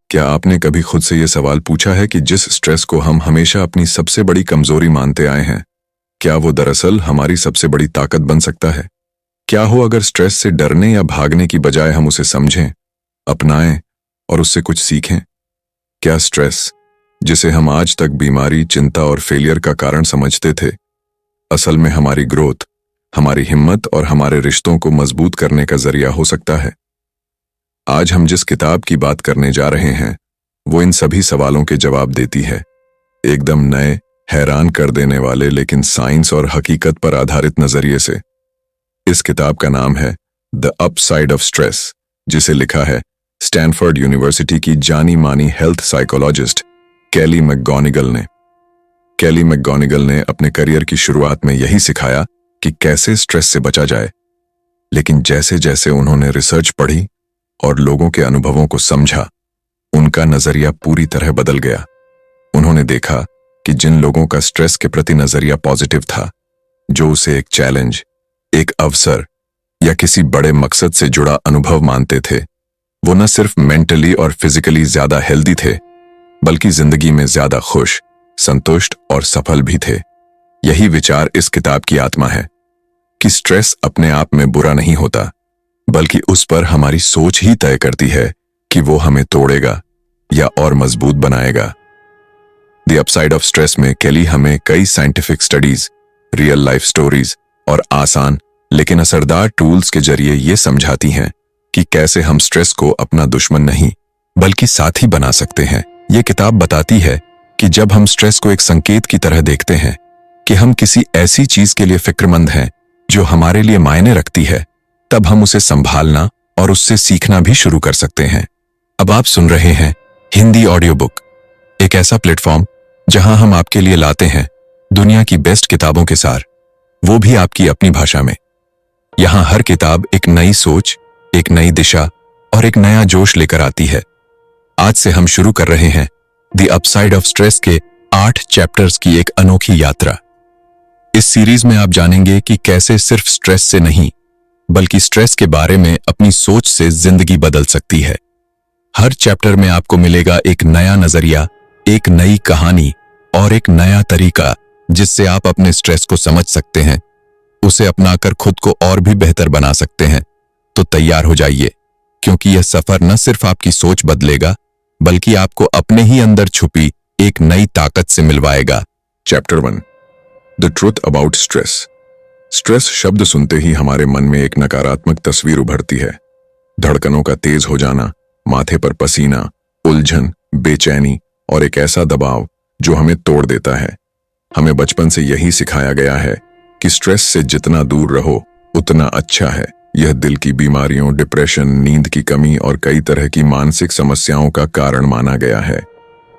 क्या आपने कभी खुद से ये सवाल पूछा है कि जिस स्ट्रेस को हम हमेशा अपनी सबसे बड़ी कमजोरी मानते आए हैं, क्या वो दरअसल हमारी सबसे बड़ी ताकत बन सकता है? क्या हो अगर स्ट्रेस से डरने या भागने की बजाय हम उसे समझें, अपनाएं और उससे कुछ सीखें? क्या स्ट्रेस, जिसे हम आज तक बीमारी, चिंता और फेलियर का कारण समझते थे, असल में हमारी ग्रोथ, हमारी हिम्मत और हमारे रिश्तों को मजबूत करने का जरिया हो सकता है? आज हम जिस किताब की बात करने जा रहे हैं, वो इन सभी सवालों के जवाब देती है, एकदम नए, हैरान कर देने वाले लेकिन साइंस और हकीकत पर आधारित नजरिए से। इस किताब का नाम है द अपसाइड ऑफ स्ट्रेस, जिसे लिखा है स्टैनफोर्ड यूनिवर्सिटी की जानी मानी हेल्थ साइकोलॉजिस्ट केली मैकगोनिगल ने। केली मैकगोनिगल ने अपने करियर की शुरुआत में यही सिखाया कि कैसे स्ट्रेस से बचा जाए, लेकिन जैसे जैसे उन्होंने रिसर्च पढ़ी और लोगों के अनुभवों को समझा, उनका नजरिया पूरी तरह बदल गया। उन्होंने देखा कि जिन लोगों का स्ट्रेस के प्रति नजरिया पॉजिटिव था, जो उसे एक चैलेंज, एक अवसर या किसी बड़े मकसद से जुड़ा अनुभव मानते थे, वो न सिर्फ मेंटली और फिजिकली ज्यादा हेल्दी थे, बल्कि जिंदगी में ज्यादा खुश, संतुष्ट और सफल भी थे। यही विचार इस किताब की आत्मा है कि स्ट्रेस अपने आप में बुरा नहीं होता, बल्कि उस पर हमारी सोच ही तय करती है कि वो हमें तोड़ेगा या और मजबूत बनाएगा। द अपसाइड ऑफ स्ट्रेस में केली हमें कई scientific studies, real life stories और आसान लेकिन असरदार टूल्स के जरिए ये समझाती हैं कि कैसे हम स्ट्रेस को अपना दुश्मन नहीं बल्कि साथी बना सकते हैं। ये किताब बताती है कि जब हम स्ट्रेस को एक संकेत की तरह देखते हैं कि हम किसी ऐसी चीज के लिए फिक्रमंद हैं जो हमारे लिए मायने रखती है, तब हम उसे संभालना और उससे सीखना भी शुरू कर सकते हैं। अब आप सुन रहे हैं हिंदी ऑडियो बुक, एक ऐसा प्लेटफॉर्म जहां हम आपके लिए लाते हैं दुनिया की बेस्ट किताबों के सार, वो भी आपकी अपनी भाषा में। यहां हर किताब एक नई सोच, एक नई दिशा और एक नया जोश लेकर आती है। आज से हम शुरू कर रहे हैं द अपसाइड ऑफ स्ट्रेस के 8 चैप्टर्स की एक अनोखी यात्रा। इस सीरीज में आप जानेंगे कि कैसे सिर्फ स्ट्रेस से नहीं, बल्कि स्ट्रेस के बारे में अपनी सोच से जिंदगी बदल सकती है। हर चैप्टर में आपको मिलेगा एक नया नजरिया, एक नई कहानी और एक नया तरीका जिससे आप अपने स्ट्रेस को समझ सकते हैं, उसे अपनाकर खुद को और भी बेहतर बना सकते हैं। तो तैयार हो जाइए, क्योंकि यह सफर न सिर्फ आपकी सोच बदलेगा, बल्कि आपको अपने ही अंदर छुपी एक नई ताकत से मिलवाएगा। Chapter 1, the truth about stress. Stress शब्द सुनते ही हमारे मन में एक नकारात्मक तस्वीर उभरती है। धड़कनों का तेज हो जाना, माथे पर पसीना, उलझन, बेचैनी और एक ऐसा दबाव जो हमें तोड़ देता है। हमें बचपन से यही सिखाया गया है कि स्ट्रेस से जितना दूर रहो उतना अच्छा है। यह दिल की बीमारियों, डिप्रेशन, नींद की कमी और कई तरह की मानसिक समस्याओं का कारण माना गया है।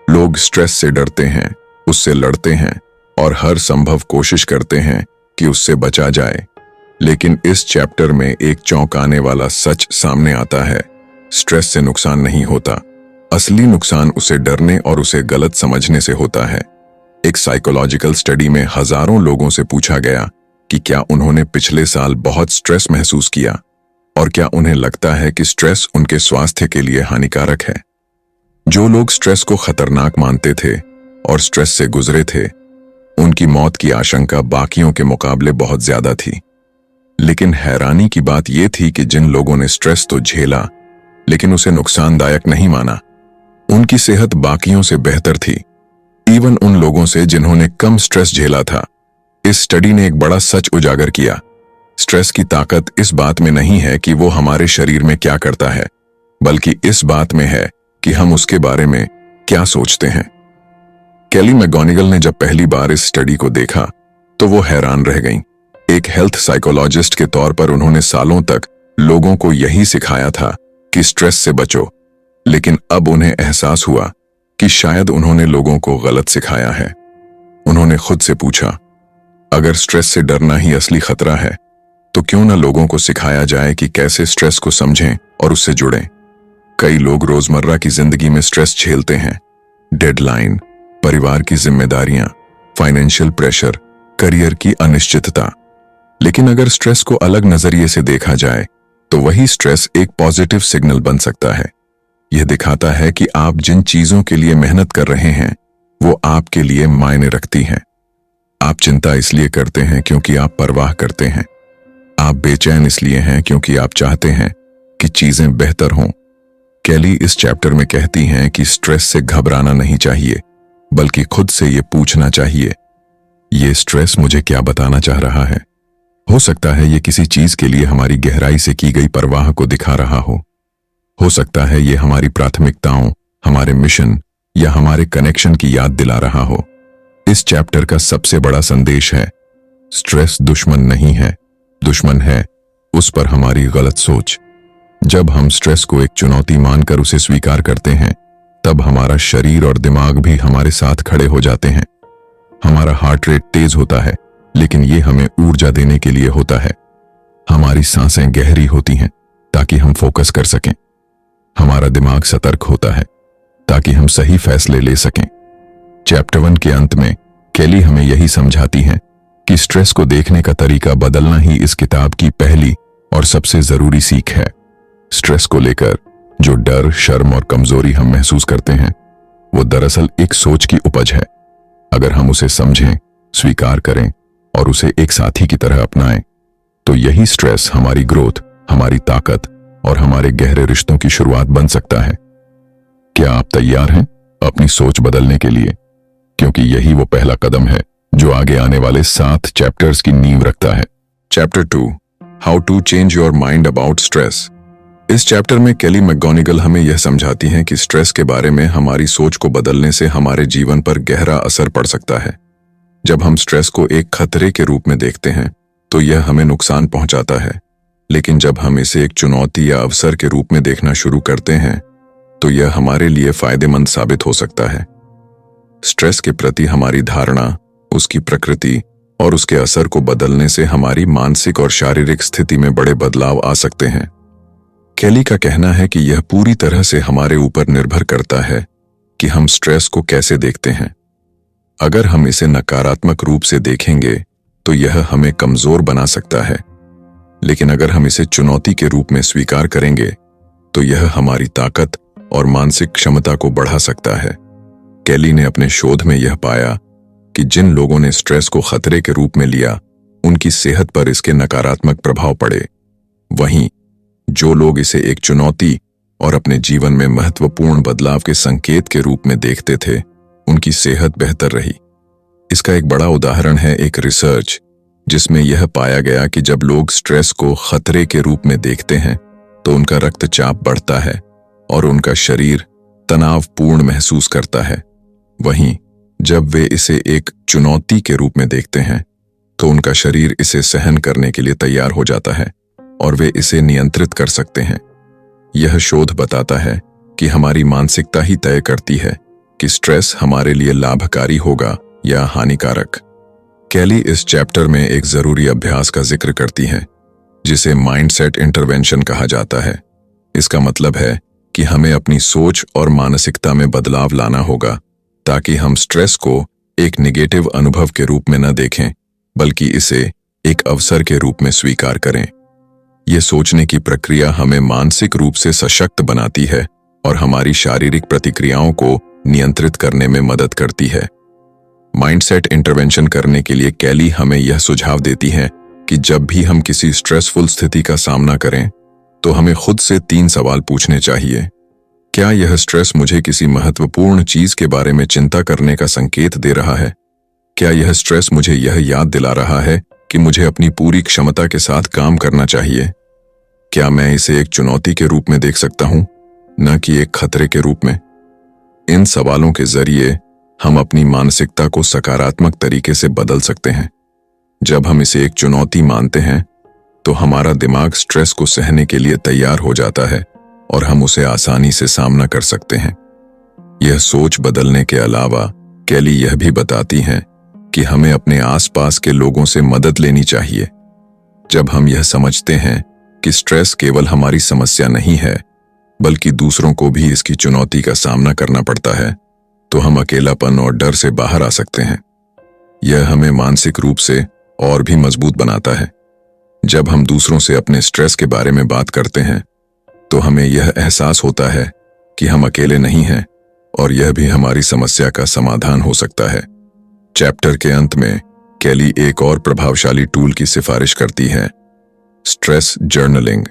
लोग स्ट्रेस से डरते हैं, उससे लड़ते हैं और हर संभव कोशिश करते हैं कि उससे बचा जाए। लेकिन इस चैप्टर में एक चौंकाने वाला सच सामने आता है। स्ट्रेस से नुकसान नहीं होता, असली नुकसान उसे डरने और उसे गलत समझने से होता है। एक साइकोलॉजिकल स्टडी में हजारों लोगों से पूछा गया कि क्या उन्होंने पिछले साल बहुत स्ट्रेस महसूस किया और क्या उन्हें लगता है कि स्ट्रेस उनके स्वास्थ्य के लिए हानिकारक है। जो लोग स्ट्रेस को खतरनाक मानते थे और स्ट्रेस से गुजरे थे, उनकी मौत की आशंका बाकियों के मुकाबले बहुत ज्यादा थी। लेकिन हैरानी की बात यह थी कि जिन लोगों ने स्ट्रेस तो झेला लेकिन उसे नुकसानदायक नहीं माना, उनकी सेहत बाकियों से बेहतर थी, इवन उन लोगों से जिन्होंने कम स्ट्रेस झेला था। इस स्टडी ने एक बड़ा सच उजागर किया। स्ट्रेस की ताकत इस बात में नहीं है कि वो हमारे शरीर में क्या करता है, बल्कि इस बात में है कि हम उसके बारे में क्या सोचते हैं। केली मैकगोनिगल ने जब पहली बार इस स्टडी को देखा तो वो हैरान रह गईं। एक हेल्थ साइकोलॉजिस्ट के तौर पर उन्होंने सालों तक लोगों को यही सिखाया था कि स्ट्रेस से बचो, लेकिन अब उन्हें एहसास हुआ कि शायद उन्होंने लोगों को गलत सिखाया है। उन्होंने खुद से पूछा, अगर स्ट्रेस से डरना ही असली खतरा है, तो क्यों न लोगों को सिखाया जाए कि कैसे स्ट्रेस को समझें और उससे जुड़ें। कई लोग रोजमर्रा की जिंदगी में स्ट्रेस झेलते हैं, डेडलाइन, परिवार की जिम्मेदारियां, फाइनेंशियल प्रेशर, करियर की अनिश्चितता। लेकिन अगर स्ट्रेस को अलग नजरिए से देखा जाए तो वही स्ट्रेस एक पॉजिटिव सिग्नल बन सकता है। यह दिखाता है कि आप जिन चीजों के लिए मेहनत कर रहे हैं वो आपके लिए मायने रखती हैं। आप चिंता इसलिए करते हैं क्योंकि आप परवाह करते हैं। आप बेचैन इसलिए हैं क्योंकि आप चाहते हैं कि चीजें बेहतर हों। कैली इस चैप्टर में कहती हैं कि स्ट्रेस से घबराना नहीं चाहिए, बल्कि खुद से ये पूछना चाहिए, ये स्ट्रेस मुझे क्या बताना चाह रहा है? हो सकता है ये किसी चीज के लिए हमारी गहराई से की गई परवाह को दिखा रहा हो सकता है ये हमारी प्राथमिकताओं, हमारे मिशन या हमारे कनेक्शन की याद दिला रहा हो। इस चैप्टर का सबसे बड़ा संदेश है, स्ट्रेस दुश्मन नहीं है, दुश्मन है उस पर हमारी गलत सोच। जब हम स्ट्रेस को एक चुनौती मानकर उसे स्वीकार करते हैं, तब हमारा शरीर और दिमाग भी हमारे साथ खड़े हो जाते हैं। हमारा हार्ट रेट तेज होता है, लेकिन ये हमें ऊर्जा देने के लिए होता है। हमारी सांसें गहरी होती हैं ताकि हम फोकस कर सकें। हमारा दिमाग सतर्क होता है ताकि हम सही फैसले ले सकें। चैप्टर 1 के अंत में कैली हमें यही समझाती हैं कि स्ट्रेस को देखने का तरीका बदलना ही इस किताब की पहली और सबसे जरूरी सीख है। स्ट्रेस को लेकर जो डर, शर्म और कमजोरी हम महसूस करते हैं, वो दरअसल एक सोच की उपज है। अगर हम उसे समझें, स्वीकार करें और उसे एक साथी की तरह अपनाएं, तो यही स्ट्रेस हमारी ग्रोथ, हमारी ताकत और हमारे गहरे रिश्तों की शुरुआत बन सकता है। क्या आप तैयार हैं अपनी सोच बदलने के लिए? क्योंकि यही वो पहला कदम है जो आगे आने वाले 7 चैप्टर्स की नींव रखता है। Chapter 2, how to change your mind about stress. इस चैप्टर में केली मैकगोनिगल हमें यह समझाती हैं कि स्ट्रेस के बारे में हमारी सोच को बदलने से हमारे जीवन पर गहरा असर पड़ सकता है। जब हम स्ट्रेस को एक खतरे के रूप में देखते हैं, तो यह हमें नुकसान पहुंचाता है, लेकिन जब हम इसे एक चुनौती या अवसर के रूप में देखना शुरू करते हैं, तो यह हमारे लिए फायदेमंद साबित हो सकता है। स्ट्रेस के प्रति हमारी धारणा, उसकी प्रकृति और उसके असर को बदलने से हमारी मानसिक और शारीरिक स्थिति में बड़े बदलाव आ सकते हैं। केली का कहना है कि यह पूरी तरह से हमारे ऊपर निर्भर करता है कि हम स्ट्रेस को कैसे देखते हैं। अगर हम इसे नकारात्मक रूप से देखेंगे, तो यह हमें कमजोर बना सकता है, लेकिन अगर हम इसे चुनौती के रूप में स्वीकार करेंगे, तो यह हमारी ताकत और मानसिक क्षमता को बढ़ा सकता है। केली ने अपने शोध में यह पाया कि जिन लोगों ने स्ट्रेस को खतरे के रूप में लिया, उनकी सेहत पर इसके नकारात्मक प्रभाव पड़े। वहीं जो लोग इसे एक चुनौती और अपने जीवन में महत्वपूर्ण बदलाव के संकेत के रूप में देखते थे, उनकी सेहत बेहतर रही। इसका एक बड़ा उदाहरण है एक रिसर्च जिसमें यह पाया गया कि जब लोग स्ट्रेस को खतरे के रूप में देखते हैं, तो उनका रक्तचाप बढ़ता है और उनका शरीर तनावपूर्ण महसूस करता है। वहीं जब वे इसे एक चुनौती के रूप में देखते हैं, तो उनका शरीर इसे सहन करने के लिए तैयार हो जाता है और वे इसे नियंत्रित कर सकते हैं। यह शोध बताता है कि हमारी मानसिकता ही तय करती है कि स्ट्रेस हमारे लिए लाभकारी होगा या हानिकारक। केली इस चैप्टर में एक जरूरी अभ्यास का जिक्र करती है, जिसे माइंडसेट इंटरवेंशन कहा जाता है। इसका मतलब है कि हमें अपनी सोच और मानसिकता में बदलाव लाना होगा, ताकि हम स्ट्रेस को एक नेगेटिव अनुभव के रूप में न देखें, बल्कि इसे एक अवसर के रूप में स्वीकार करें। यह सोचने की प्रक्रिया हमें मानसिक रूप से सशक्त बनाती है और हमारी शारीरिक प्रतिक्रियाओं को नियंत्रित करने में मदद करती है। माइंडसेट इंटरवेंशन करने के लिए केली हमें यह सुझाव देती है कि जब भी हम किसी स्ट्रेसफुल स्थिति का सामना करें, तो हमें खुद से 3 सवाल पूछने चाहिए। क्या यह स्ट्रेस मुझे किसी महत्वपूर्ण चीज के बारे में चिंता करने का संकेत दे रहा है? क्या यह स्ट्रेस मुझे यह याद दिला रहा है कि मुझे अपनी पूरी क्षमता के साथ काम करना चाहिए? क्या मैं इसे एक चुनौती के रूप में देख सकता हूं, न कि एक खतरे के रूप में? इन सवालों के जरिए हम अपनी मानसिकता को सकारात्मक तरीके से बदल सकते हैं। जब हम इसे एक चुनौती मानते हैं, तो हमारा दिमाग स्ट्रेस को सहने के लिए तैयार हो जाता है और हम उसे आसानी से सामना कर सकते हैं। यह सोच बदलने के अलावा केली यह भी बताती हैं कि हमें अपने आसपास के लोगों से मदद लेनी चाहिए। जब हम यह समझते हैं कि स्ट्रेस केवल हमारी समस्या नहीं है, बल्कि दूसरों को भी इसकी चुनौती का सामना करना पड़ता है, तो हम अकेलापन और डर से बाहर आ सकते हैं। यह हमें मानसिक रूप से और भी मजबूत बनाता है। जब हम दूसरों से अपने स्ट्रेस के बारे में बात करते हैं, तो हमें यह एहसास होता है कि हम अकेले नहीं हैं और यह भी हमारी समस्या का समाधान हो सकता है। चैप्टर के अंत में केली एक और प्रभावशाली टूल की सिफारिश करती है, स्ट्रेस जर्नलिंग।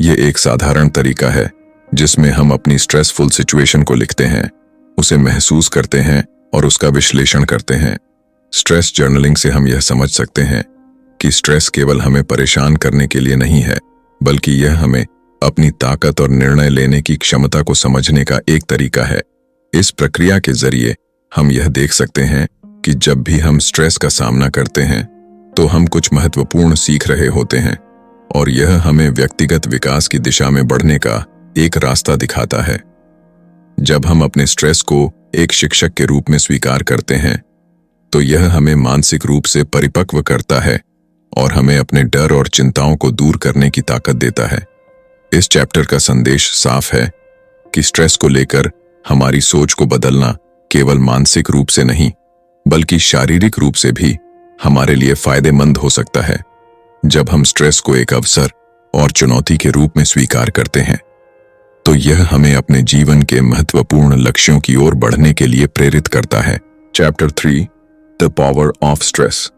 ये एक साधारण तरीका है जिसमें हम अपनी स्ट्रेसफुल सिचुएशन को लिखते हैं, उसे महसूस करते हैं और उसका विश्लेषण करते हैं। स्ट्रेस जर्नलिंग से हम यह समझ सकते हैं कि स्ट्रेस केवल हमें परेशान करने के लिए नहीं है, बल्कि यह हमें अपनी ताकत और निर्णय लेने की क्षमता को समझने का एक तरीका है। इस प्रक्रिया के जरिए हम यह देख सकते हैं कि जब भी हम स्ट्रेस का सामना करते हैं तो हम कुछ महत्वपूर्ण सीख रहे होते हैं और यह हमें व्यक्तिगत विकास की दिशा में बढ़ने का एक रास्ता दिखाता है। जब हम अपने स्ट्रेस को एक शिक्षक के रूप में स्वीकार करते हैं तो यह हमें मानसिक रूप से परिपक्व करता है और हमें अपने डर और चिंताओं को दूर करने की ताकत देता है। इस चैप्टर का संदेश साफ है कि स्ट्रेस को लेकर हमारी सोच को बदलना केवल मानसिक रूप से नहीं, बल्कि शारीरिक रूप से भी हमारे लिए फायदेमंद हो सकता है। जब हम स्ट्रेस को एक अवसर और चुनौती के रूप में स्वीकार करते हैं तो यह हमें अपने जीवन के महत्वपूर्ण लक्ष्यों की ओर बढ़ने के लिए प्रेरित करता है। Chapter 3, the power of stress.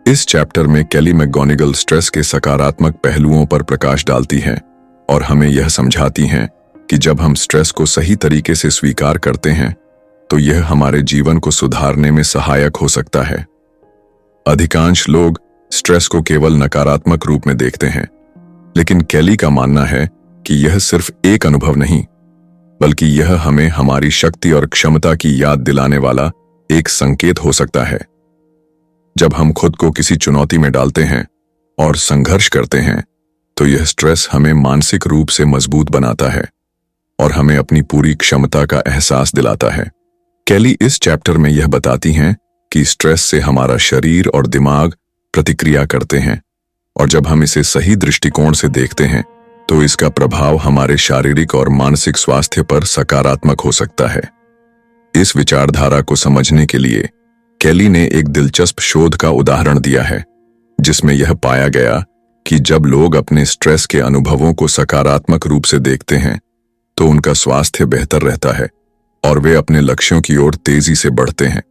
इस चैप्टर में केली मैकगोनिगल स्ट्रेस के सकारात्मक पहलुओं पर प्रकाश डालती हैं और हमें यह समझाती हैं कि जब हम स्ट्रेस को सही तरीके से स्वीकार करते हैं तो यह हमारे जीवन को सुधारने में सहायक हो सकता है। अधिकांश लोग स्ट्रेस को केवल नकारात्मक रूप में देखते हैं, लेकिन केली का मानना है कि यह सिर्फ एक अनुभव नहीं, बल्कि यह हमें हमारी शक्ति और क्षमता की याद दिलाने वाला एक संकेत हो सकता है। जब हम खुद को किसी चुनौती में डालते हैं और संघर्ष करते हैं तो यह स्ट्रेस हमें मानसिक रूप से मजबूत बनाता है और हमें अपनी पूरी क्षमता का एहसास दिलाता है। केली इस चैप्टर में यह बताती हैं कि स्ट्रेस से हमारा शरीर और दिमाग प्रतिक्रिया करते हैं और जब हम इसे सही दृष्टिकोण से देखते हैं तो इसका प्रभाव हमारे शारीरिक और मानसिक स्वास्थ्य पर सकारात्मक हो सकता है। इस विचारधारा को समझने के लिए केली ने एक दिलचस्प शोध का उदाहरण दिया है, जिसमें यह पाया गया कि जब लोग अपने स्ट्रेस के अनुभवों को सकारात्मक रूप से देखते हैं तो उनका स्वास्थ्य बेहतर रहता है और वे अपने लक्ष्यों की ओर तेजी से बढ़ते हैं।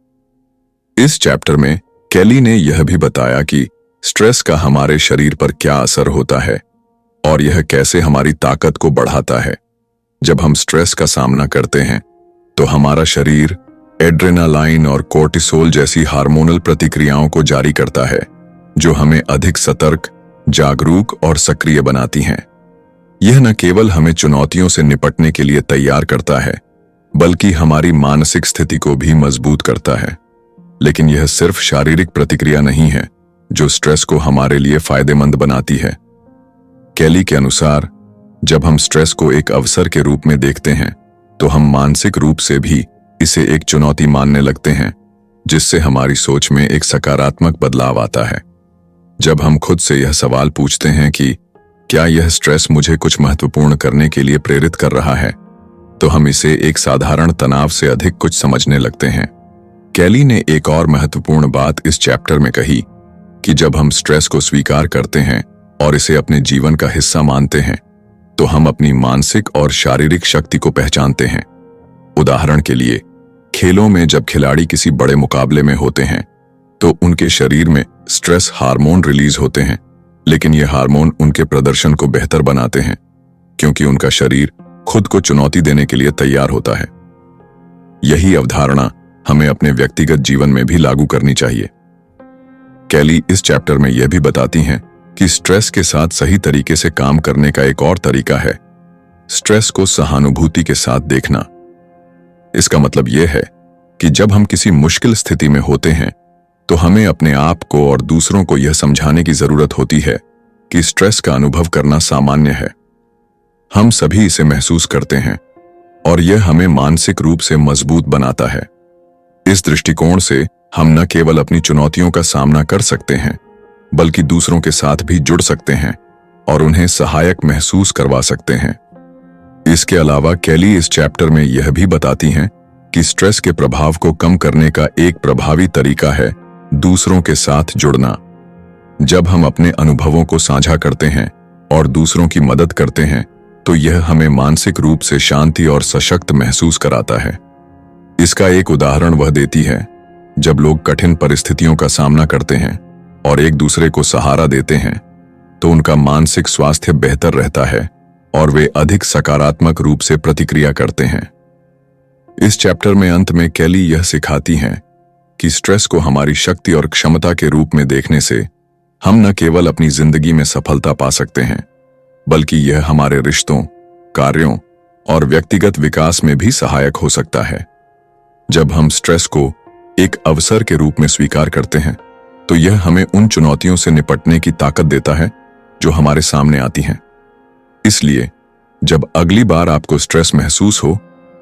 इस चैप्टर में केली ने यह भी बताया कि स्ट्रेस का हमारे शरीर पर क्या असर होता है और यह कैसे हमारी ताकत को बढ़ाता है। जब हम स्ट्रेस का सामना करते हैं तो हमारा शरीर एड्रेनालाइन और कोर्टिसोल जैसी हार्मोनल प्रतिक्रियाओं को जारी करता है, जो हमें अधिक सतर्क, जागरूक और सक्रिय बनाती हैं। यह न केवल हमें चुनौतियों से निपटने के लिए तैयार करता है, बल्कि हमारी मानसिक स्थिति को भी मजबूत करता है। लेकिन यह सिर्फ शारीरिक प्रतिक्रिया नहीं है जो स्ट्रेस को हमारे लिए फायदेमंद बनाती है। केली के अनुसार जब हम स्ट्रेस को एक अवसर के रूप में देखते हैं तो हम मानसिक रूप से भी इसे एक चुनौती मानने लगते हैं, जिससे हमारी सोच में एक सकारात्मक बदलाव आता है। जब हम खुद से यह सवाल पूछते हैं कि क्या यह स्ट्रेस मुझे कुछ महत्वपूर्ण करने के लिए प्रेरित कर रहा है, तो हम इसे एक साधारण तनाव से अधिक कुछ समझने लगते हैं। केली ने एक और महत्वपूर्ण बात इस चैप्टर में कही कि जब हम स्ट्रेस को स्वीकार करते हैं और इसे अपने जीवन का हिस्सा मानते हैं तो हम अपनी मानसिक और शारीरिक शक्ति को पहचानते हैं। उदाहरण के लिए, खेलों में जब खिलाड़ी किसी बड़े मुकाबले में होते हैं तो उनके शरीर में स्ट्रेस हार्मोन रिलीज होते हैं, लेकिन ये हार्मोन उनके प्रदर्शन को बेहतर बनाते हैं क्योंकि उनका शरीर खुद को चुनौती देने के लिए तैयार होता है। यही अवधारणा हमें अपने व्यक्तिगत जीवन में भी लागू करनी चाहिए। केली इस चैप्टर में यह भी बताती हैं कि स्ट्रेस के साथ सही तरीके से काम करने का एक और तरीका है स्ट्रेस को सहानुभूति के साथ देखना। इसका मतलब यह है कि जब हम किसी मुश्किल स्थिति में होते हैं तो हमें अपने आप को और दूसरों को यह समझाने की जरूरत होती है कि स्ट्रेस का अनुभव करना सामान्य है। हम सभी इसे महसूस करते हैं और यह हमें मानसिक रूप से मजबूत बनाता है। इस दृष्टिकोण से हम न केवल अपनी चुनौतियों का सामना कर सकते हैं, बल्कि दूसरों के साथ भी जुड़ सकते हैं और उन्हें सहायक महसूस करवा सकते हैं। इसके अलावा केली इस चैप्टर में यह भी बताती हैं कि स्ट्रेस के प्रभाव को कम करने का एक प्रभावी तरीका है दूसरों के साथ जुड़ना। जब हम अपने अनुभवों को साझा करते हैं और दूसरों की मदद करते हैं तो यह हमें मानसिक रूप से शांति और सशक्त महसूस कराता है। इसका एक उदाहरण वह देती है जब लोग कठिन परिस्थितियों का सामना करते हैं और एक दूसरे को सहारा देते हैं, तो उनका मानसिक स्वास्थ्य बेहतर रहता है और वे अधिक सकारात्मक रूप से प्रतिक्रिया करते हैं। इस चैप्टर में अंत में केली यह सिखाती हैं कि स्ट्रेस को हमारी शक्ति और क्षमता के रूप में देखने से हम न केवल अपनी जिंदगी में सफलता पा सकते हैं, बल्कि यह हमारे रिश्तों, कार्यों और व्यक्तिगत विकास में भी सहायक हो सकता है। जब हम स्ट्रेस को एक अवसर के रूप में स्वीकार करते हैं, तो यह हमें उन चुनौतियों से निपटने की ताकत देता है जो हमारे सामने आती हैं। इसलिए जब अगली बार आपको स्ट्रेस महसूस हो,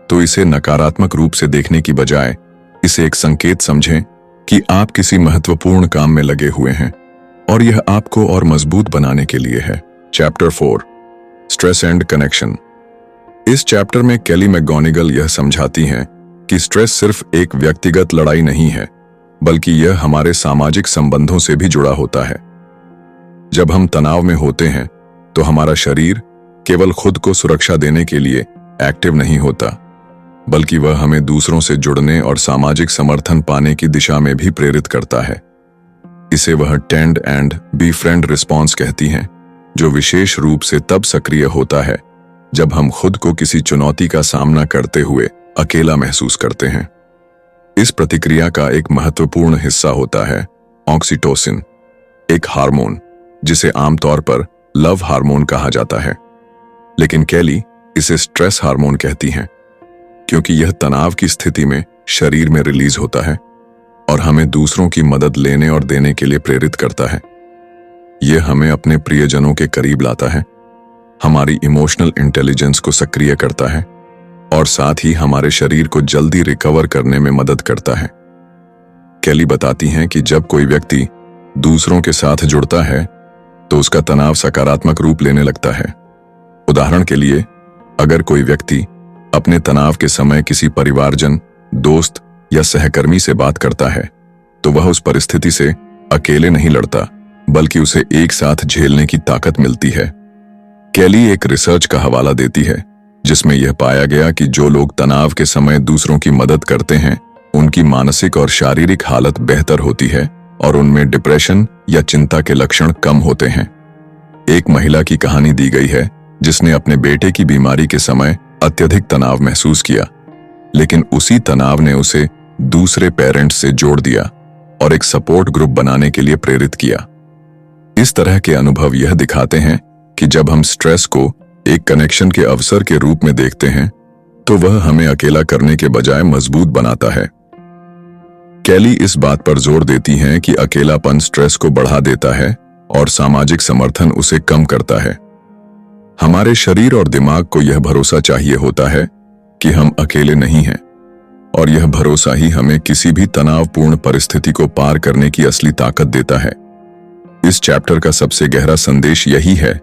तो इसे नकारात्मक रूप से देखने की बजाय इसे एक संकेत समझें कि आप किसी महत्वपूर्ण काम में लगे हुए हैं और यह आपको और मजबूत बनाने के लिए है। Chapter 4, stress and connection. इस चैप्टर में केली मैकगोनिगल यह समझाती हैं कि स्ट्रेस सिर्फ एक व्यक्तिगत लड़ाई नहीं है, बल्कि यह हमारे सामाजिक संबंधों से भी जुड़ा होता है। जब हम तनाव में होते हैं, तो हमारा शरीर केवल खुद को सुरक्षा देने के लिए एक्टिव नहीं होता, बल्कि वह हमें दूसरों से जुड़ने और सामाजिक समर्थन पाने की दिशा में भी प्रेरित करता है। इसे वह tend and be friend response कहती हैं, जो विशेष रूप से तब सक्रिय होता है जब हम खुद को किसी चुनौती का सामना करते हुए अकेला महसूस करते हैं। इस प्रतिक्रिया का एक महत्वपूर्ण हिस्सा होता है ऑक्सीटोसिन, एक हार्मोन जिसे आमतौर पर लव हार्मोन कहा जाता है, लेकिन केली इसे स्ट्रेस हार्मोन कहती हैं, क्योंकि यह तनाव की स्थिति में शरीर में रिलीज होता है और हमें दूसरों की मदद लेने और देने के लिए प्रेरित करता है। यह हमें अपने प्रियजनों के करीब लाता है, हमारी इमोशनल इंटेलिजेंस को सक्रिय करता है और साथ ही हमारे शरीर को जल्दी रिकवर करने में मदद करता है। केली बताती हैं कि जब कोई व्यक्ति दूसरों के साथ जुड़ता है, तो उसका तनाव सकारात्मक रूप लेने लगता है। उदाहरण के लिए, अगर कोई व्यक्ति अपने तनाव के समय किसी परिवारजन, दोस्त या सहकर्मी से बात करता है, तो वह उस परिस्थिति से अकेले नहीं लड़ता, बल्कि उसे एक साथ झेलने की ताकत मिलती है। केली एक रिसर्च का हवाला देती है जिसमें यह पाया गया कि जो लोग तनाव के समय दूसरों की मदद करते हैं, उनकी मानसिक और शारीरिक हालत बेहतर होती है और उनमें डिप्रेशन या चिंता के लक्षण कम होते हैं। एक महिला की कहानी दी गई है जिसने अपने बेटे की बीमारी के समय अत्यधिक तनाव महसूस किया, लेकिन उसी तनाव ने उसे दूसरे पेरेंट्स से जोड़ दिया और एक सपोर्ट ग्रुप बनाने के लिए प्रेरित किया। इस तरह के अनुभव यह दिखाते हैं कि जब हम स्ट्रेस को एक कनेक्शन के अवसर के रूप में देखते हैं, तो वह हमें अकेला करने के बजाय मजबूत बनाता है। केली इस बात पर जोर देती हैं कि अकेलापन स्ट्रेस को बढ़ा देता है और सामाजिक समर्थन उसे कम करता है। हमारे शरीर और दिमाग को यह भरोसा चाहिए होता है कि हम अकेले नहीं हैं, और यह भरोसा ही हमें किसी भी तनावपूर्ण परिस्थिति को पार करने की असली ताकत देता है। इस चैप्टर का सबसे गहरा संदेश यही है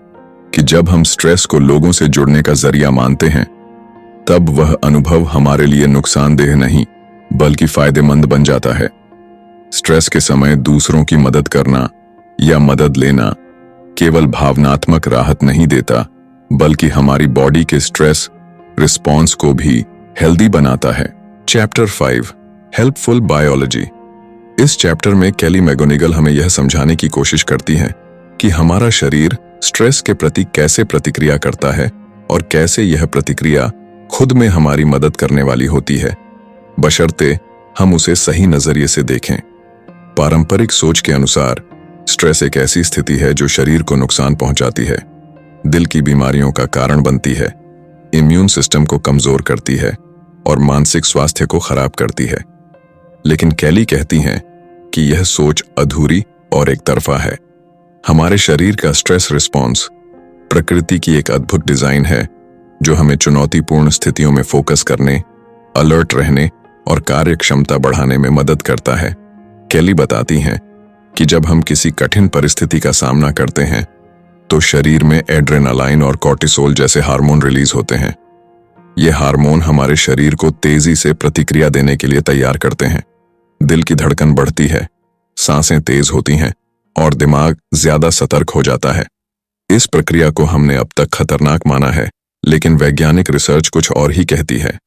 कि जब हम स्ट्रेस को लोगों से जुड़ने का जरिया मानते हैं, तब वह अनुभव हमारे लिए नुकसानदेह नहीं बल्कि फायदेमंद बन जाता है। स्ट्रेस के समय दूसरों की मदद करना या मदद लेना केवल भावनात्मक राहत नहीं देता, बल्कि हमारी बॉडी के स्ट्रेस रिस्पॉन्स को भी हेल्दी बनाता है। Chapter 5, helpful biology. इस चैप्टर में केली मैकगोनिगल हमें यह समझाने की कोशिश करती हैं कि हमारा शरीर स्ट्रेस के प्रति कैसे प्रतिक्रिया करता है और कैसे यह प्रतिक्रिया खुद में हमारी मदद करने वाली होती है, बशर्ते हम उसे सही नजरिए से देखें। पारंपरिक सोच के अनुसार स्ट्रेस एक ऐसी स्थिति है जो शरीर को नुकसान पहुंचाती है, दिल की बीमारियों का कारण बनती है, इम्यून सिस्टम को कमजोर करती है और मानसिक स्वास्थ्य को खराब करती है। लेकिन केली कहती हैं कि यह सोच अधूरी और एक तरफा है। हमारे शरीर का स्ट्रेस रिस्पॉन्स प्रकृति की एक अद्भुत डिजाइन है जो हमें चुनौतीपूर्ण स्थितियों में फोकस करने, अलर्ट रहने और कार्यक्षमता बढ़ाने में मदद करता है। केली बताती हैं कि जब हम किसी कठिन परिस्थिति का सामना करते हैं, तो शरीर में एड्रेनालाइन और कॉर्टिसोल जैसे हार्मोन रिलीज होते हैं। ये हार्मोन हमारे शरीर को तेजी से प्रतिक्रिया देने के लिए तैयार करते हैं। दिल की धड़कन बढ़ती है, सांसें तेज होती हैं और दिमाग ज्यादा सतर्क हो जाता है। इस प्रक्रिया को हमने अब तक खतरनाक माना है, लेकिन वैज्ञानिक रिसर्च कुछ और ही कहती है।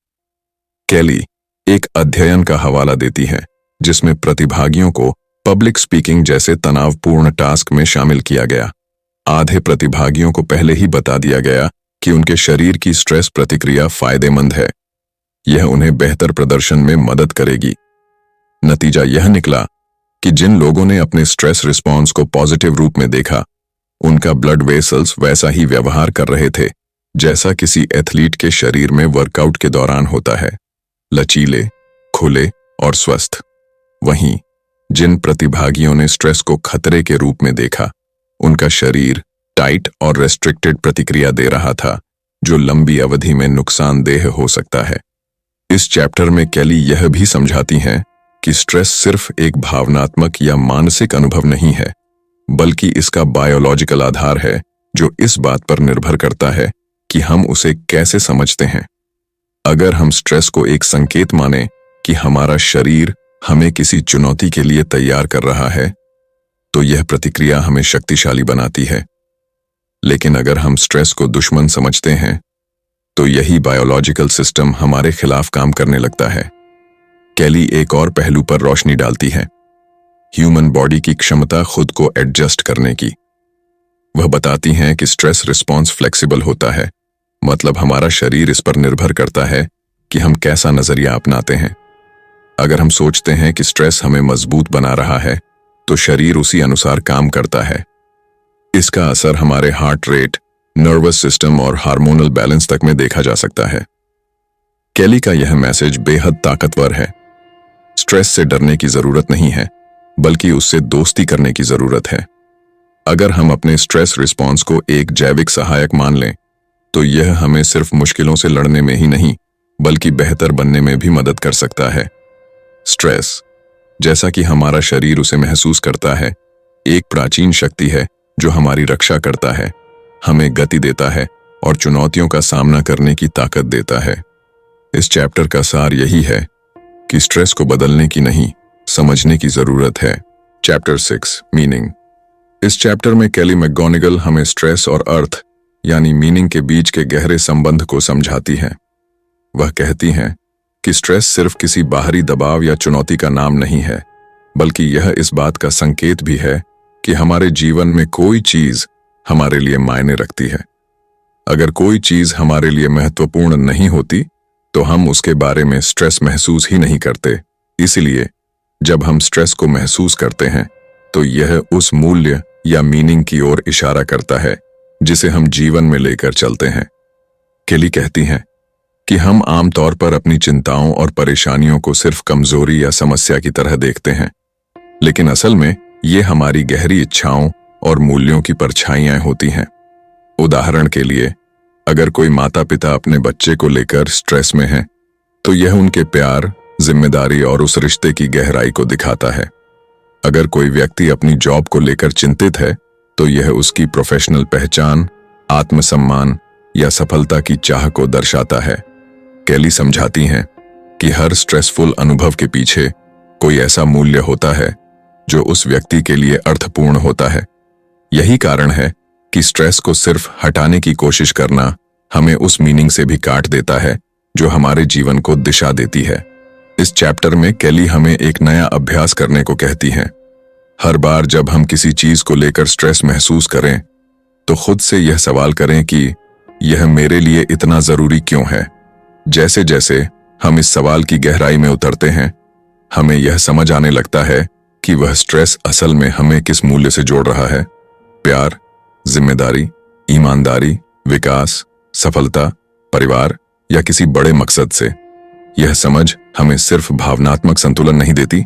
केली एक अध्ययन का हवाला देती है जिसमें प्रतिभागियों को पब्लिक स्पीकिंग जैसे तनावपूर्ण टास्क में शामिल किया गया। आधे प्रतिभागियों को पहले ही बता दिया गया कि उनके शरीर की स्ट्रेस प्रतिक्रिया फायदेमंद है, यह उन्हें बेहतर प्रदर्शन में मदद करेगी। नतीजा यह निकला कि जिन लोगों ने अपने स्ट्रेस रिस्पॉन्स को पॉजिटिव रूप में देखा, उनका ब्लड वेसल्स वैसा ही व्यवहार कर रहे थे जैसा किसी एथलीट के शरीर में वर्कआउट के दौरान होता है, लचीले, खुले और स्वस्थ। वहीं जिन प्रतिभागियों ने स्ट्रेस को खतरे के रूप में देखा, उनका शरीर टाइट और रेस्ट्रिक्टेड प्रतिक्रिया दे रहा था, जो लंबी अवधि में नुकसानदेह हो सकता है। इस चैप्टर में केली यह भी समझाती हैं कि स्ट्रेस सिर्फ एक भावनात्मक या मानसिक अनुभव नहीं है, बल्कि इसका बायोलॉजिकल आधार है जो इस बात पर निर्भर करता है कि हम उसे कैसे समझते हैं। अगर हम स्ट्रेस को एक संकेत माने कि हमारा शरीर हमें किसी चुनौती के लिए तैयार कर रहा है, तो यह प्रतिक्रिया हमें शक्तिशाली बनाती है। लेकिन अगर हम स्ट्रेस को दुश्मन समझते हैं, तो यही बायोलॉजिकल सिस्टम हमारे खिलाफ काम करने लगता है। केली एक और पहलू पर रोशनी डालती है, ह्यूमन बॉडी की क्षमता खुद को एडजस्ट करने की। वह बताती हैं कि स्ट्रेस रिस्पॉन्स फ्लेक्सिबल होता है, मतलब हमारा शरीर इस पर निर्भर करता है कि हम कैसा नजरिया अपनाते हैं। अगर हम सोचते हैं कि स्ट्रेस हमें मजबूत बना रहा है, तो शरीर उसी अनुसार काम करता है। इसका असर हमारे हार्ट रेट, नर्वस सिस्टम और हार्मोनल बैलेंस तक में देखा जा सकता है। केली का यह मैसेज बेहद ताकतवर है। स्ट्रेस से डरने की जरूरत नहीं है, बल्कि उससे दोस्ती करने की जरूरत है। अगर हम अपने स्ट्रेस रिस्पॉन्स को एक जैविक सहायक मान लें, तो यह हमें सिर्फ मुश्किलों से लड़ने में ही नहीं, बल्कि बेहतर बनने में भी मदद कर सकता है। स्ट्रेस, जैसा कि हमारा शरीर उसे महसूस करता है, एक प्राचीन शक्ति है जो हमारी रक्षा करता है, हमें गति देता है और चुनौतियों का सामना करने की ताकत देता है। इस चैप्टर का सार यही है कि स्ट्रेस को बदलने की नहीं, समझने की जरूरत है। Chapter 6 meaning. इस चैप्टर में केली मैकगोनिगल हमें स्ट्रेस और अर्थ यानी मीनिंग के बीच के गहरे संबंध को समझाती हैं। वह कहती हैं कि स्ट्रेस सिर्फ किसी बाहरी दबाव या चुनौती का नाम नहीं है, बल्कि यह इस बात का संकेत भी है कि हमारे जीवन में कोई चीज हमारे लिए मायने रखती है। अगर कोई चीज हमारे लिए महत्वपूर्ण नहीं होती, तो हम उसके बारे में स्ट्रेस महसूस ही नहीं करते। इसलिए जब हम स्ट्रेस को महसूस करते हैं, तो यह उस मूल्य या मीनिंग की ओर इशारा करता है जिसे हम जीवन में लेकर चलते हैं। केली कहती हैं कि हम आमतौर पर अपनी चिंताओं और परेशानियों को सिर्फ कमजोरी या समस्या की तरह देखते हैं, लेकिन असल में ये हमारी गहरी इच्छाओं और मूल्यों की परछाइयां होती हैं। उदाहरण के लिए, अगर कोई माता पिता अपने बच्चे को लेकर स्ट्रेस में है, तो यह उनके प्यार, जिम्मेदारी और उस रिश्ते की गहराई को दिखाता है। अगर कोई व्यक्ति अपनी जॉब को लेकर चिंतित है, तो यह उसकी प्रोफेशनल पहचान, आत्मसम्मान या सफलता की चाह को दर्शाता है। केली समझाती हैं कि हर स्ट्रेसफुल अनुभव के पीछे कोई ऐसा मूल्य होता है जो उस व्यक्ति के लिए अर्थपूर्ण होता है। यही कारण है कि स्ट्रेस को सिर्फ हटाने की कोशिश करना हमें उस मीनिंग से भी काट देता है जो हमारे जीवन को दिशा देती है। इस चैप्टर में केली हमें एक नया अभ्यास करने को कहती हैं। हर बार जब हम किसी चीज को लेकर स्ट्रेस महसूस करें, तो खुद से यह सवाल करें कि यह मेरे लिए इतना जरूरी क्यों है। जैसे जैसे हम इस सवाल की गहराई में उतरते हैं, हमें यह समझ आने लगता है कि वह स्ट्रेस असल में हमें किस मूल्य से जोड़ रहा है। प्यार, जिम्मेदारी, ईमानदारी, विकास, सफलता, परिवार या किसी बड़े मकसद से। यह समझ हमें सिर्फ भावनात्मक संतुलन नहीं देती,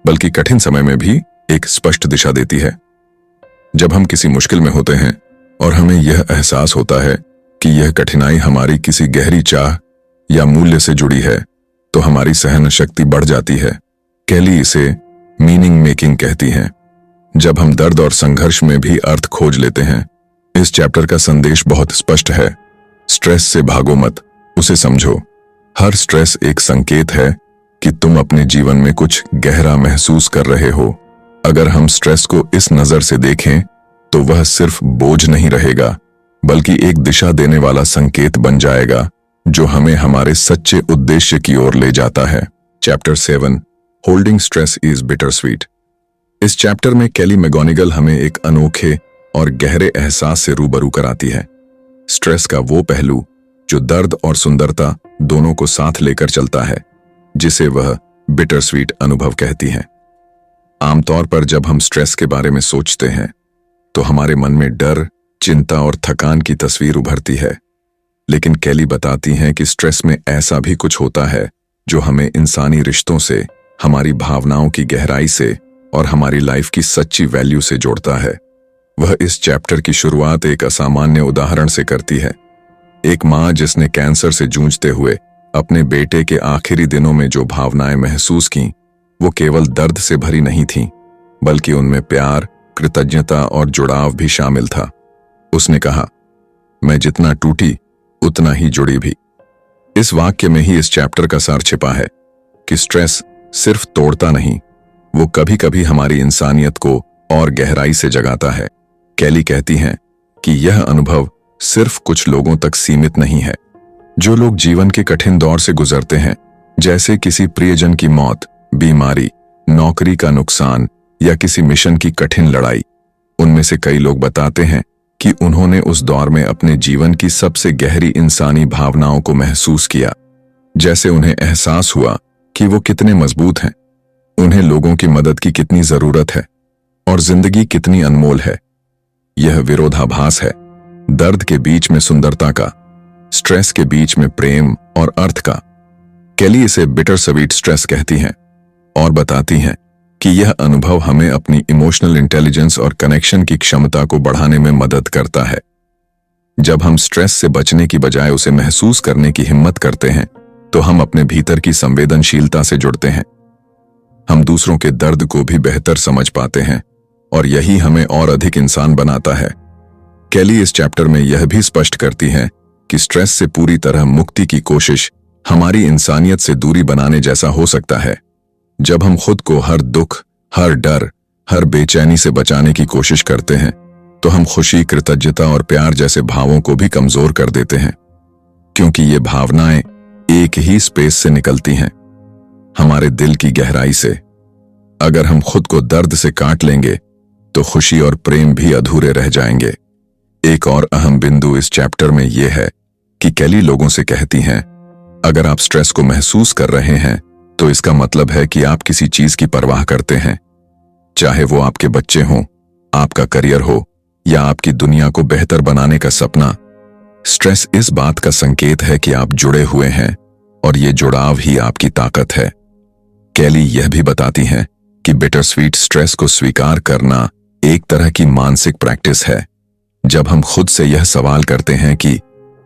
बल्कि कठिन समय में भी एक स्पष्ट दिशा देती है। जब हम किसी मुश्किल में होते हैं और हमें यह एहसास होता है कि यह कठिनाई हमारी किसी गहरी चाह या मूल्य से जुड़ी है, तो हमारी सहन शक्ति बढ़ जाती है। केली इसे मीनिंग मेकिंग कहती हैं। जब हम दर्द और संघर्ष में भी अर्थ खोज लेते हैं, इस चैप्टर का संदेश बहुत स्पष्ट है। स्ट्रेस से भागो मत, उसे समझो। हर स्ट्रेस एक संकेत है कि तुम अपने जीवन में कुछ गहरा महसूस कर रहे हो। अगर हम स्ट्रेस को इस नजर से देखें, तो वह सिर्फ बोझ नहीं रहेगा, बल्कि एक दिशा देने वाला संकेत बन जाएगा जो हमें हमारे सच्चे उद्देश्य की ओर ले जाता है। Chapter 7 holding stress is bitter sweet. इस चैप्टर में केली मैगोनिगल हमें एक अनोखे और गहरे एहसास से रूबरू कराती है। स्ट्रेस का वो पहलू जो दर्द और सुंदरता दोनों को साथ लेकर चलता है, जिसे वह बिटर स्वीट अनुभव कहती है। आमतौर पर जब हम स्ट्रेस के बारे में सोचते हैं तो हमारे मन में डर, चिंता और थकान की तस्वीर उभरती है, लेकिन केली बताती हैं कि स्ट्रेस में ऐसा भी कुछ होता है जो हमें इंसानी रिश्तों से, हमारी भावनाओं की गहराई से और हमारी लाइफ की सच्ची वैल्यू से जोड़ता है। वह इस चैप्टर की शुरुआत एक असामान्य उदाहरण से करती है। एक माँ जिसने कैंसर से जूझते हुए अपने बेटे के आखिरी दिनों में जो भावनाएं महसूस की, वो केवल दर्द से भरी नहीं थीं, बल्कि उनमें प्यार, कृतज्ञता और जुड़ाव भी शामिल था। उसने कहा, मैं जितना टूटी उतना ही जुड़ी भी। इस वाक्य में ही इस चैप्टर का सार छिपा है कि स्ट्रेस सिर्फ तोड़ता नहीं, वो कभी कभी हमारी इंसानियत को और गहराई से जगाता है। केली कहती हैं कि यह अनुभव सिर्फ कुछ लोगों तक सीमित नहीं है। जो लोग जीवन के कठिन दौर से गुजरते हैं, जैसे किसी प्रियजन की मौत, बीमारी, नौकरी का नुकसान या किसी मिशन की कठिन लड़ाई, उनमें से कई लोग बताते हैं कि उन्होंने उस दौर में अपने जीवन की सबसे गहरी इंसानी भावनाओं को महसूस किया। जैसे उन्हें एहसास हुआ कि वो कितने मजबूत हैं, उन्हें लोगों की मदद की कितनी जरूरत है और जिंदगी कितनी अनमोल है। यह विरोधाभास है, दर्द के बीच में सुंदरता का, स्ट्रेस के बीच में प्रेम और अर्थ का। केली इसे बिटर स्वीट स्ट्रेस कहती हैं और बताती हैं कि यह अनुभव हमें अपनी इमोशनल इंटेलिजेंस और कनेक्शन की क्षमता को बढ़ाने में मदद करता है। जब हम स्ट्रेस से बचने की बजाय उसे महसूस करने की हिम्मत करते हैं, तो हम अपने भीतर की संवेदनशीलता से जुड़ते हैं। हम दूसरों के दर्द को भी बेहतर समझ पाते हैं और यही हमें और अधिक इंसान बनाता है। केली इस चैप्टर में यह भी स्पष्ट करती है कि स्ट्रेस से पूरी तरह मुक्ति की कोशिश हमारी इंसानियत से दूरी बनाने जैसा हो सकता है। जब हम खुद को हर दुख, हर डर, हर बेचैनी से बचाने की कोशिश करते हैं, तो हम खुशी, कृतज्ञता और प्यार जैसे भावों को भी कमजोर कर देते हैं, क्योंकि ये भावनाएं एक ही स्पेस से निकलती हैं, हमारे दिल की गहराई से। अगर हम खुद को दर्द से काट लेंगे तो खुशी और प्रेम भी अधूरे रह जाएंगे। एक और अहम बिंदु इस चैप्टर में यह है कि केली लोगों से कहती हैं, अगर आप स्ट्रेस को महसूस कर रहे हैं तो इसका मतलब है कि आप किसी चीज की परवाह करते हैं, चाहे वो आपके बच्चे हों, आपका करियर हो या आपकी दुनिया को बेहतर बनाने का सपना। स्ट्रेस इस बात का संकेत है कि आप जुड़े हुए हैं और ये जुड़ाव ही आपकी ताकत है। केली यह भी बताती हैं कि बिटर स्वीट स्ट्रेस को स्वीकार करना एक तरह की मानसिक प्रैक्टिस है। जब हम खुद से यह सवाल करते हैं कि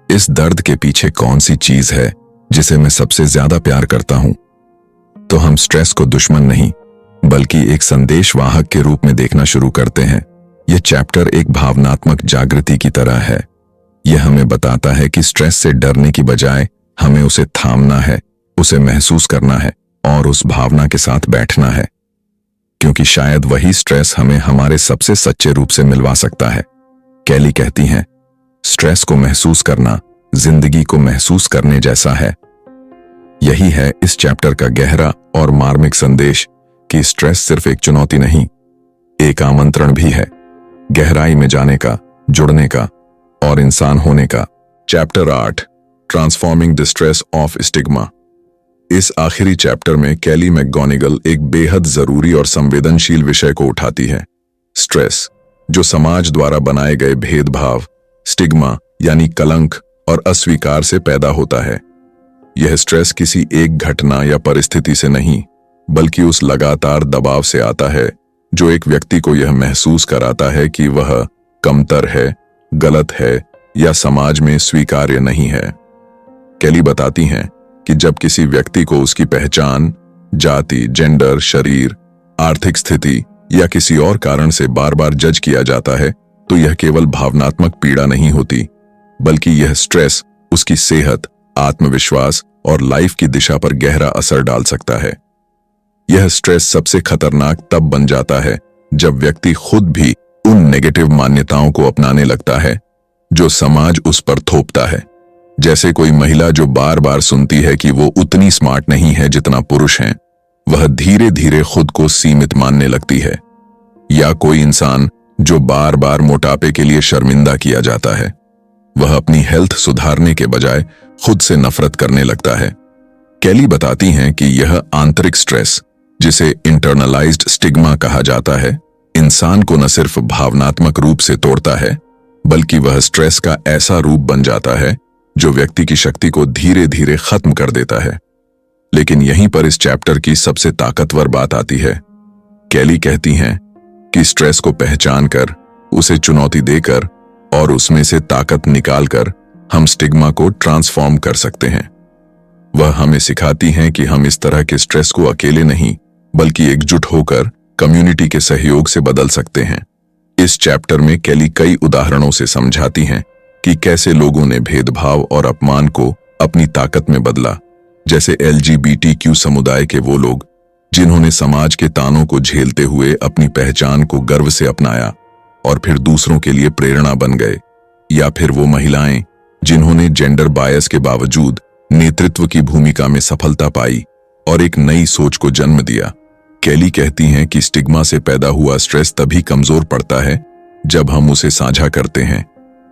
इस दर्द के पीछे कौन सी चीज है जिसे मैं सबसे ज्यादा प्यार करता हूं, तो हम स्ट्रेस को दुश्मन नहीं बल्कि एक संदेशवाहक के रूप में देखना शुरू करते हैं। यह चैप्टर एक भावनात्मक जागृति की तरह है। यह हमें बताता है कि स्ट्रेस से डरने की बजाय हमें उसे थामना है, उसे महसूस करना है और उस भावना के साथ बैठना है, क्योंकि शायद वही स्ट्रेस हमें हमारे सबसे सच्चे रूप से मिलवा सकता है। केली कहती हैं, स्ट्रेस को महसूस करना जिंदगी को महसूस करने जैसा है। यही है इस चैप्टर का गहरा और मार्मिक संदेश कि स्ट्रेस सिर्फ एक चुनौती नहीं, एक आमंत्रण भी है, गहराई में जाने का, जुड़ने का और इंसान होने का। Chapter 8 transforming the stress of stigma. इस आखिरी चैप्टर में केली मैगोनिगल एक बेहद जरूरी और संवेदनशील विषय को उठाती है, स्ट्रेस, जो समाज द्वारा बनाए गए भेदभाव, स्टिग्मा यानी कलंक और अस्वीकार से पैदा होता है। यह स्ट्रेस किसी एक घटना या परिस्थिति से नहीं, बल्कि उस लगातार दबाव से आता है जो एक व्यक्ति को यह महसूस कराता है कि वह कमतर है, गलत है या समाज में स्वीकार्य नहीं है। केली बताती हैं कि जब किसी व्यक्ति को उसकी पहचान, जाति, जेंडर, शरीर, आर्थिक स्थिति या किसी और कारण से बार बार जज किया जाता है, तो यह केवल भावनात्मक पीड़ा नहीं होती, बल्कि यह स्ट्रेस उसकी सेहत, आत्मविश्वास और लाइफ की दिशा पर गहरा असर डाल सकता है। यह स्ट्रेस सबसे खतरनाक तब बन जाता है जब व्यक्ति खुद भी उन नेगेटिव मान्यताओं को अपनाने लगता है जो समाज उस पर थोपता है। जैसे कोई महिला जो बार बार सुनती है कि वो उतनी स्मार्ट नहीं है जितना पुरुष हैं, वह धीरे धीरे खुद को सीमित मानने लगती है। या कोई इंसान जो बार बार मोटापे के लिए शर्मिंदा किया जाता है, वह अपनी हेल्थ सुधारने के बजाय खुद से नफरत करने लगता है। केली बताती हैं कि यह आंतरिक स्ट्रेस, जिसे इंटरनलाइज्ड स्टिग्मा कहा जाता है, इंसान को न सिर्फ भावनात्मक रूप से तोड़ता है, बल्कि वह स्ट्रेस का ऐसा रूप बन जाता है जो व्यक्ति की शक्ति को धीरे धीरे खत्म कर देता है। लेकिन यहीं पर इस चैप्टर की सबसे ताकतवर बात आती है। केली कहती हैं कि स्ट्रेस को पहचान कर, उसे चुनौती देकर और उसमें से ताकत निकालकर हम स्टिग्मा को ट्रांसफॉर्म कर सकते हैं। वह हमें सिखाती हैं कि हम इस तरह के स्ट्रेस को अकेले नहीं, बल्कि एकजुट होकर कम्युनिटी के सहयोग से बदल सकते हैं। इस चैप्टर में केली कई उदाहरणों से समझाती हैं कि कैसे लोगों ने भेदभाव और अपमान को अपनी ताकत में बदला। जैसे LGBTQ समुदाय के वो लोग जिन्होंने समाज के तानों को झेलते हुए अपनी पहचान को गर्व से अपनाया और फिर दूसरों के लिए प्रेरणा बन गए। या फिर वो महिलाएं जिन्होंने जेंडर बायस के बावजूद नेतृत्व की भूमिका में सफलता पाई और एक नई सोच को जन्म दिया। केली कहती हैं कि स्टिग्मा से पैदा हुआ स्ट्रेस तभी कमजोर पड़ता है जब हम उसे साझा करते हैं,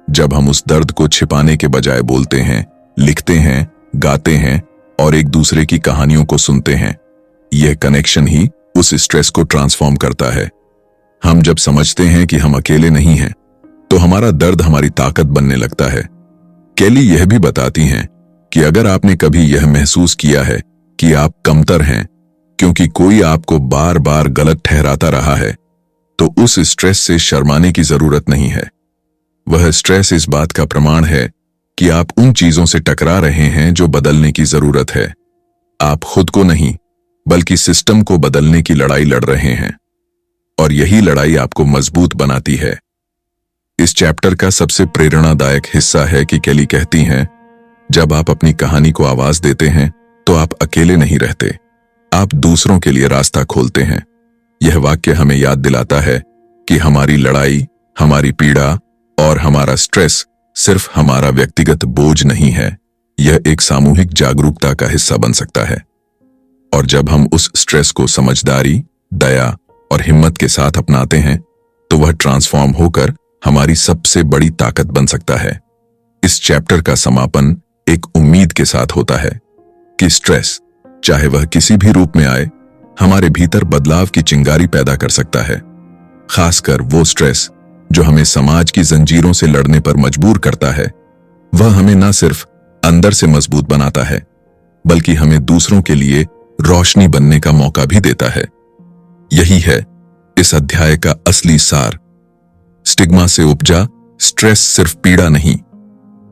जब हम उस दर्द को छिपाने के बजाय बोलते हैं, लिखते हैं, गाते हैं और एक दूसरे की कहानियों को सुनते हैं। यह कनेक्शन ही उस स्ट्रेस को ट्रांसफॉर्म करता है। हम जब समझते हैं कि हम अकेले नहीं हैं, तो हमारा दर्द हमारी ताकत बनने लगता है। केली यह भी बताती हैं कि अगर आपने कभी यह महसूस किया है कि आप कमतर हैं क्योंकि कोई आपको बार बार गलत ठहराता रहा है, तो उस स्ट्रेस से शर्माने की जरूरत नहीं है। वह स्ट्रेस इस बात का प्रमाण है कि आप उन चीजों से टकरा रहे हैं जो बदलने की जरूरत है। आप खुद को नहीं, बल्कि सिस्टम को बदलने की लड़ाई लड़ रहे हैं, और यही लड़ाई आपको मजबूत बनाती है। इस चैप्टर का सबसे प्रेरणादायक हिस्सा है कि केली कहती हैं, जब आप अपनी कहानी को आवाज देते हैं तो आप अकेले नहीं रहते, आप दूसरों के लिए रास्ता खोलते हैं। यह वाक्य हमें याद दिलाता है कि हमारी लड़ाई, हमारी पीड़ा और हमारा स्ट्रेस सिर्फ हमारा व्यक्तिगत बोझ नहीं है, यह एक सामूहिक जागरूकता का हिस्सा बन सकता है। और जब हम उस स्ट्रेस को समझदारी, दया और हिम्मत के साथ अपनाते हैं, तो वह ट्रांसफॉर्म होकर हमारी सबसे बड़ी ताकत बन सकता है। इस चैप्टर का समापन एक उम्मीद के साथ होता है कि स्ट्रेस, चाहे वह किसी भी रूप में आए, हमारे भीतर बदलाव की चिंगारी पैदा कर सकता है। खासकर वो स्ट्रेस जो हमें समाज की जंजीरों से लड़ने पर मजबूर करता है, वह हमें न सिर्फ अंदर से मजबूत बनाता है, बल्कि हमें दूसरों के लिए रोशनी बनने का मौका भी देता है। यही है इस अध्याय का असली सार। स्टिग्मा से उपजा स्ट्रेस सिर्फ पीड़ा नहीं,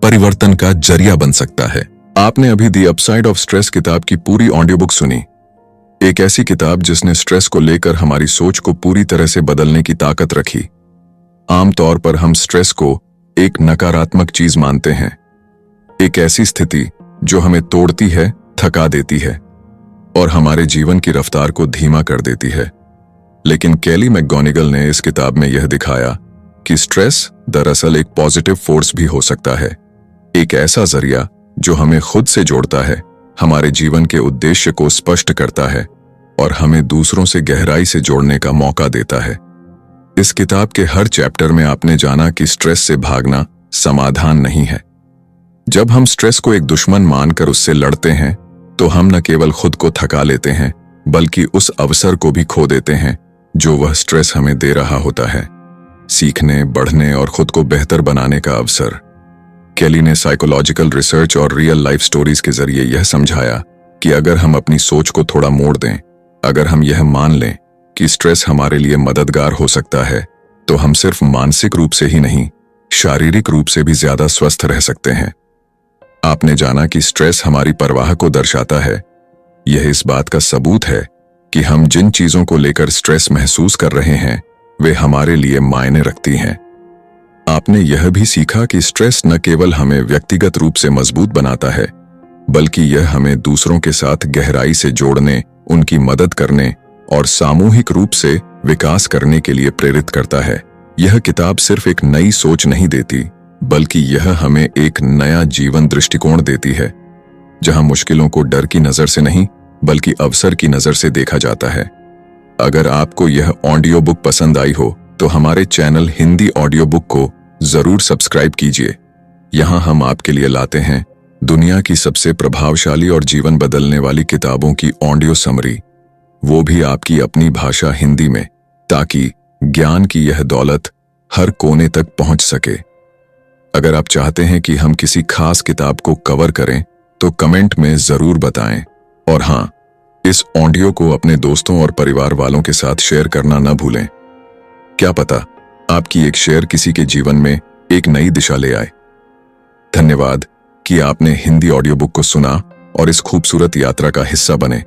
परिवर्तन का जरिया बन सकता है। आपने अभी द अपसाइड ऑफ स्ट्रेस किताब की पूरी ऑडियो बुक सुनी। एक ऐसी किताब जिसने स्ट्रेस को लेकर हमारी सोच को पूरी तरह से बदलने की ताकत रखी। आमतौर पर हम स्ट्रेस को एक नकारात्मक चीज मानते हैं, एक ऐसी स्थिति जो हमें तोड़ती है, थका देती है और हमारे जीवन की रफ्तार को धीमा कर देती है। लेकिन केली मैकगोनिगल ने इस किताब में यह दिखाया कि स्ट्रेस दरअसल एक पॉजिटिव फोर्स भी हो सकता है, एक ऐसा जरिया जो हमें खुद से जोड़ता है, हमारे जीवन के उद्देश्य को स्पष्ट करता है और हमें दूसरों से गहराई से जोड़ने का मौका देता है। इस किताब के हर चैप्टर में आपने जाना कि स्ट्रेस से भागना समाधान नहीं है। जब हम स्ट्रेस को एक दुश्मन मानकर उससे लड़ते हैं, तो हम न केवल खुद को थका लेते हैं, बल्कि उस अवसर को भी खो देते हैं जो वह स्ट्रेस हमें दे रहा होता है, सीखने, बढ़ने और खुद को बेहतर बनाने का अवसर। केली ने साइकोलॉजिकल रिसर्च और रियल लाइफ स्टोरीज के जरिए यह समझाया कि अगर हम अपनी सोच को थोड़ा मोड़ दें, अगर हम यह मान लें कि स्ट्रेस हमारे लिए मददगार हो सकता है, तो हम सिर्फ मानसिक रूप से ही नहीं, शारीरिक रूप से भी ज्यादा स्वस्थ रह सकते हैं। आपने जाना कि स्ट्रेस हमारी परवाह को दर्शाता है। यह इस बात का सबूत है कि हम जिन चीजों को लेकर स्ट्रेस महसूस कर रहे हैं, वे हमारे लिए मायने रखती हैं। आपने यह भी सीखा कि स्ट्रेस न केवल हमें व्यक्तिगत रूप से मजबूत बनाता है, बल्कि यह हमें दूसरों के साथ गहराई से जोड़ने, उनकी मदद करने और सामूहिक रूप से विकास करने के लिए प्रेरित करता है। यह किताब सिर्फ एक नई सोच नहीं देती, बल्कि यह हमें एक नया जीवन दृष्टिकोण देती है, जहां मुश्किलों को डर की नजर से नहीं बल्कि अवसर की नजर से देखा जाता है। अगर आपको यह ऑडियो बुक पसंद आई हो तो हमारे चैनल हिंदी ऑडियो बुक को जरूर सब्सक्राइब कीजिए। यहाँ हम आपके लिए लाते हैं दुनिया की सबसे प्रभावशाली और जीवन बदलने वाली किताबों की ऑडियो समरी, वो भी आपकी अपनी भाषा हिंदी में, ताकि ज्ञान की यह दौलत हर कोने तक पहुंच सके। अगर आप चाहते हैं कि हम किसी खास किताब को कवर करें तो कमेंट में जरूर बताएं। और हाँ, इस ऑडियो को अपने दोस्तों और परिवार वालों के साथ शेयर करना न भूलें। क्या पता आपकी एक शेयर किसी के जीवन में एक नई दिशा ले आए। धन्यवाद कि आपने हिंदी ऑडियो बुक को सुना और इस खूबसूरत यात्रा का हिस्सा बने।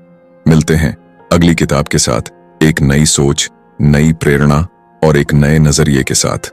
मिलते हैं अगली किताब के साथ, एक नई सोच, नई प्रेरणा और एक नए नजरिए के साथ।